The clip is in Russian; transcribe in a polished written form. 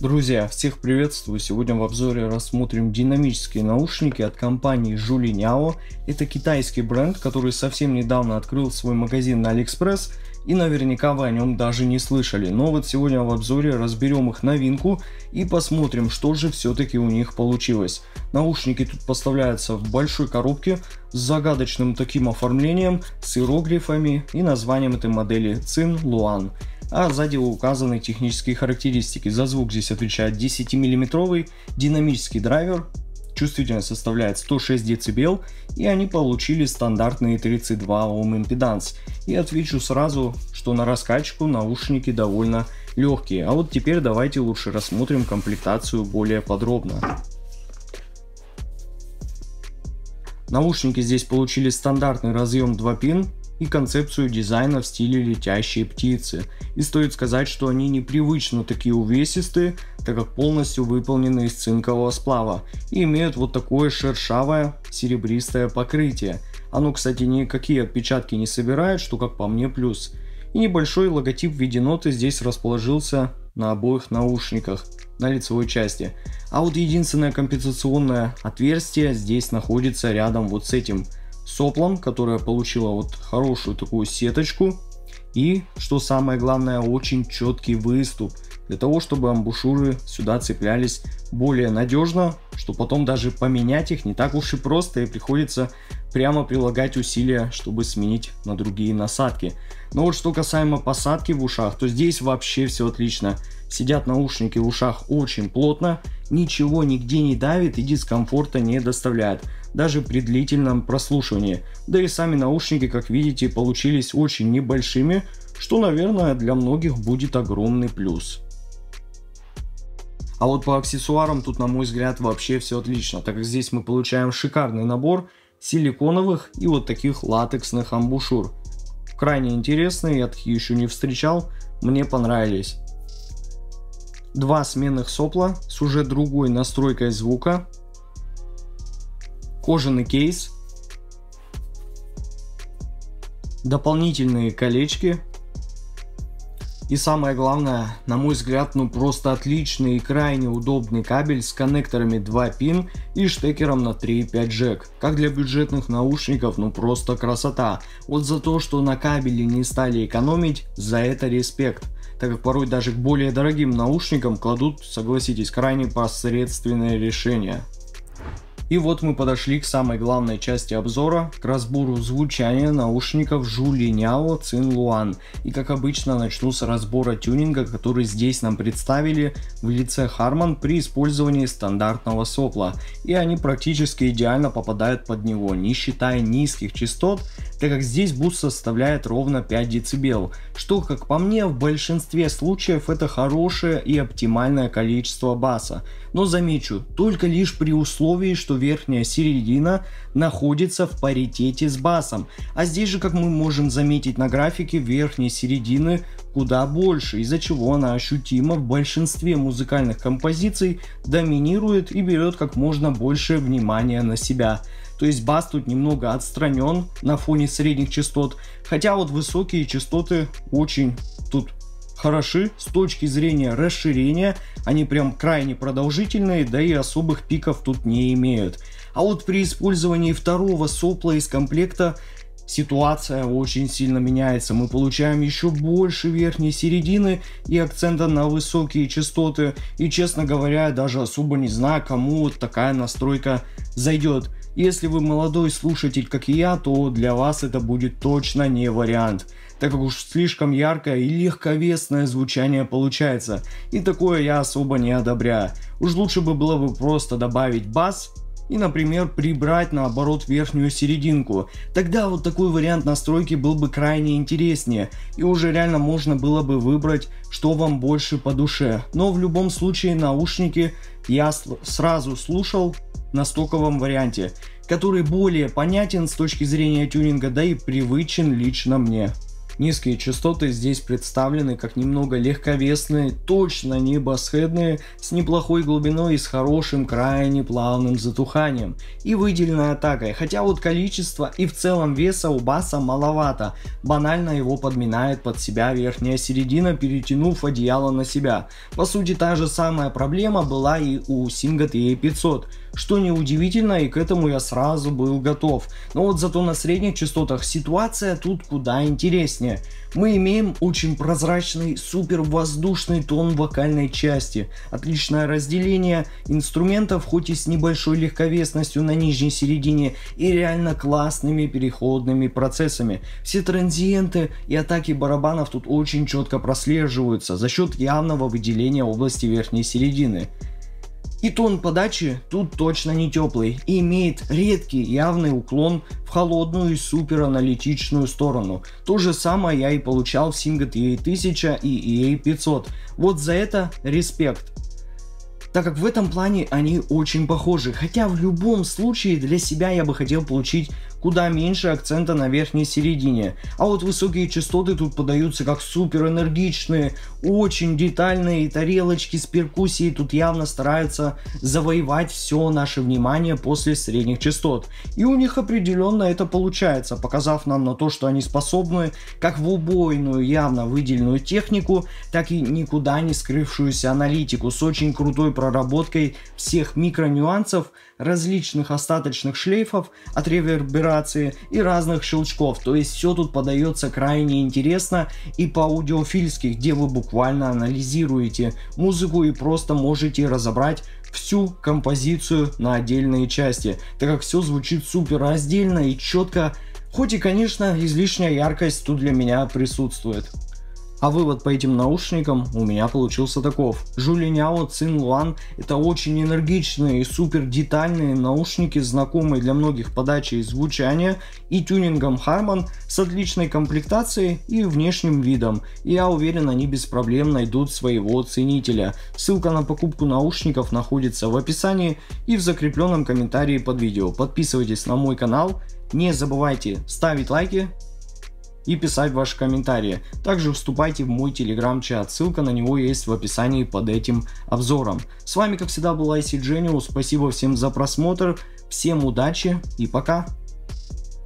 Друзья, всех приветствую! Сегодня в обзоре рассмотрим динамические наушники от компании Juliniao. Это китайский бренд, который совсем недавно открыл свой магазин на AliExpress, и наверняка вы о нем даже не слышали. Но вот сегодня в обзоре разберем их новинку и посмотрим, что же все-таки у них получилось. Наушники тут поставляются в большой коробке с загадочным таким оформлением, с иероглифами и названием этой модели Cinluan. А сзади указаны технические характеристики. За звук здесь отвечает 10-мм динамический драйвер, чувствительность составляет 106 дБ, и они получили стандартный 32 Ом импеданс. И отвечу сразу, что на раскачку наушники довольно легкие. А вот теперь давайте лучше рассмотрим комплектацию более подробно. Наушники здесь получили стандартный разъем 2 пин и концепцию дизайна в стиле летящей птицы. И стоит сказать, что они непривычно такие увесистые, так как полностью выполнены из цинкового сплава и имеют вот такое шершавое серебристое покрытие. Оно, кстати, никакие отпечатки не собирает, что, как по мне, плюс. И небольшой логотип в виде ноты здесь расположился на обоих наушниках на лицевой части. А вот единственное компенсационное отверстие здесь находится рядом вот с этим соплом, которая получила вот хорошую такую сеточку, и, что самое главное, очень четкий выступ, для того, чтобы амбушюры сюда цеплялись более надежно, что потом даже поменять их не так уж и просто, и приходится прямо прилагать усилия, чтобы сменить на другие насадки. Но вот что касаемо посадки в ушах, то здесь вообще все отлично. Сидят наушники в ушах очень плотно, ничего нигде не давит и дискомфорта не доставляет, даже при длительном прослушивании. Да и сами наушники, как видите, получились очень небольшими, что, наверное, для многих будет огромный плюс. А вот по аксессуарам тут, на мой взгляд, вообще все отлично, так как здесь мы получаем шикарный набор силиконовых и вот таких латексных амбушюр. Крайне интересные, я такие еще не встречал, мне понравились. Два сменных сопла с уже другой настройкой звука, кожаный кейс, дополнительные колечки и, самое главное, на мой взгляд, просто отличный и крайне удобный кабель с коннекторами 2 пин и штекером на 3,5 джек. Как для бюджетных наушников, просто красота. Вот за то, что на кабеле не стали экономить, за это респект. Так как порой даже к более дорогим наушникам кладут, согласитесь, крайне посредственное решение. И вот мы подошли к самой главной части обзора, к разбору звучания наушников Juliniao Cinluan. И как обычно начну с разбора тюнинга, который здесь нам представили в лице Harman при использовании стандартного сопла. И они практически идеально попадают под него, не считая низких частот, так как здесь буст составляет ровно 5 дБ, что, как по мне, в большинстве случаев это хорошее и оптимальное количество баса. Но замечу, только лишь при условии, что верхняя середина находится в паритете с басом. А здесь же, как мы можем заметить на графике, верхней середины куда больше, из-за чего она ощутимо в большинстве музыкальных композиций доминирует и берет как можно больше внимания на себя. То есть бас тут немного отстранен на фоне средних частот, хотя вот высокие частоты очень тут хороши с точки зрения расширения, они прям крайне продолжительные, да и особых пиков тут не имеют. А вот при использовании второго сопла из комплекта ситуация очень сильно меняется. Мы получаем еще больше верхней середины и акцента на высокие частоты, и, честно говоря, даже особо не знаю, кому вот такая настройка зайдет. Если вы молодой слушатель, как и я, то для вас это будет точно не вариант, так как уж слишком яркое и легковесное звучание получается, и такое я особо не одобряю. Уж лучше бы было бы просто добавить бас и, например, прибрать наоборот верхнюю серединку. Тогда вот такой вариант настройки был бы крайне интереснее, и уже реально можно было бы выбрать, что вам больше по душе. Но в любом случае наушники я сразу слушал на стоковом варианте, который более понятен с точки зрения тюнинга, да и привычен лично мне. Низкие частоты здесь представлены как немного легковесные, точно не басхедные, с неплохой глубиной и с хорошим крайне плавным затуханием и выделенной атакой, хотя вот количество и в целом веса у баса маловато, банально его подминает под себя верхняя середина, перетянув одеяло на себя. По сути, та же самая проблема была и у Singot EA500, что неудивительно, и к этому я сразу был готов. Но вот зато на средних частотах ситуация тут куда интереснее. Мы имеем очень прозрачный, супер воздушный тон вокальной части, отличное разделение инструментов, хоть и с небольшой легковесностью на нижней середине, и реально классными переходными процессами. Все транзиенты и атаки барабанов тут очень четко прослеживаются за счет явного выделения области верхней середины. И тон подачи тут точно не теплый и имеет редкий явный уклон в холодную и супераналитичную сторону. То же самое я и получал в Singot EA1000 и EA500. Вот за это респект. Так как в этом плане они очень похожи, хотя в любом случае для себя я бы хотел получить куда меньше акцента на верхней середине. А вот высокие частоты тут подаются как супер энергичные, очень детальные, и тарелочки с перкуссией тут явно стараются завоевать все наше внимание после средних частот. И у них определенно это получается, показав нам на то, что они способны как в убойную явно выделенную технику, так и никуда не скрывшуюся аналитику с очень крутой проработкой всех микронюансов, различных остаточных шлейфов от реверберации и разных щелчков. То есть все тут подается крайне интересно и по-аудиофильски, где вы буквально анализируете музыку и просто можете разобрать всю композицию на отдельные части, так как все звучит супер раздельно и четко, хоть и конечно излишняя яркость тут для меня присутствует. А вывод по этим наушникам у меня получился таков. Julienao Cyn One — это очень энергичные и супер детальные наушники, знакомые для многих подачей звучания и тюнингом Harman, с отличной комплектацией и внешним видом. И я уверен, они без проблем найдут своего ценителя. Ссылка на покупку наушников находится в описании и в закрепленном комментарии под видео. Подписывайтесь на мой канал, не забывайте ставить лайки и писать ваши комментарии. Также вступайте в мой телеграм-чат, ссылка на него есть в описании под этим обзором. С вами как всегда был IC Genius, спасибо всем за просмотр, всем удачи и пока!